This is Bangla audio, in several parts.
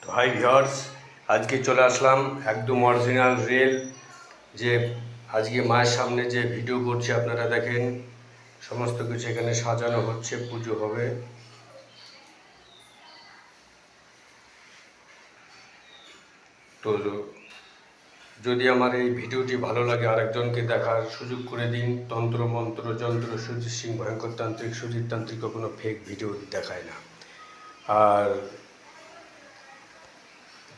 তো হাই ভিউয়ার্স, আজকে চলে আসলাম একদম অরিজিনাল রিয়েল যে আজকে মায়ের সামনে যে ভিডিও করছি আপনারা দেখেন, সমস্ত কিছু এখানে সাজানো হচ্ছে, পুজো হবে। তো যদি আমার এই ভিডিওটি ভালো লাগে আরেকজনকে দেখার সুযোগ করে দিন। তন্ত্র মন্ত্র যন্ত্র সুজিত সিং ভয়ঙ্কর তান্ত্রিক সুজিত তান্ত্রিক কোনো ফেক ভিডিও দেখায় না। আর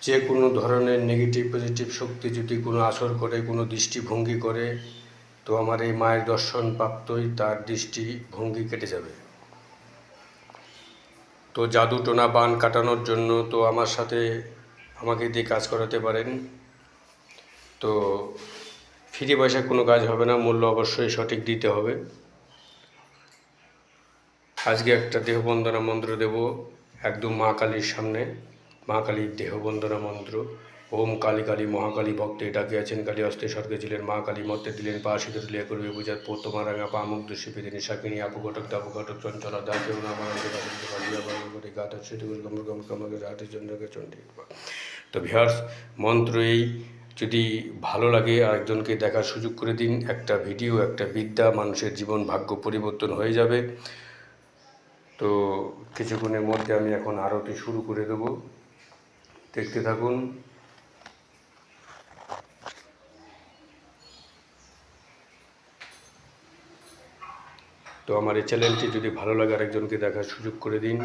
যে কোনো ধরনের নেগেটিভ পজিটিভ শক্তি যদি কোনো আসর করে, কোনো দৃষ্টিভঙ্গি করে, তো আমার এই মায়ের দর্শন প্রাপ্তই তার দৃষ্টিভঙ্গি কেটে যাবে। তো জাদু টোনা বান কাটানোর জন্য তো আমার সাথে আমাকে দিয়ে কাজ করাতে পারেন। তো ফ্রি পয়সায় কোনো কাজ হবে না, মূল্য অবশ্যই সঠিক দিতে হবে। আজকে একটা দেহবন্দনা মন্ত্র দেব একদম মা কালীর সামনে। মা কালীর দেহবন্দনা মন্ত্র। ওম কালী কালী মহাকালী ভক্তে ডাকিয়াছেন কালী হস্তে স্বর্গে ছিলেন মা কালী মর্তে দিলেন পা সিঁদুর তুলিয়া করবে বুঝাত পো তোমার রাঙা পা মুগ্ধ শিপিদিনী শাকিনী আপু ঘটক দাবু ঘটক চঞ্চলা দাকে নামাঙ্গে গাতা সেতুগুলো গম্ভ গম্ভ কমকে রাতে চন্দ্রকে চণ্ডী। তো ভিউয়ার্স, মন্ত্র এই যদি ভালো লাগে আরেকজনকে দেখার সুযোগ করে দিন। একটা ভিডিও, একটা বিদ্যা, মানুষের জীবন ভাগ্য পরিবর্তন হয়ে যাবে। তো কিছুক্ষণের মধ্যে আমি এখন আরতি শুরু করে দেব, দেখতে থাকুন। তো আমার এই চ্যানেলটি যদি ভালো লাগে আরেকজনকে দেখার সুযোগ করে দিন।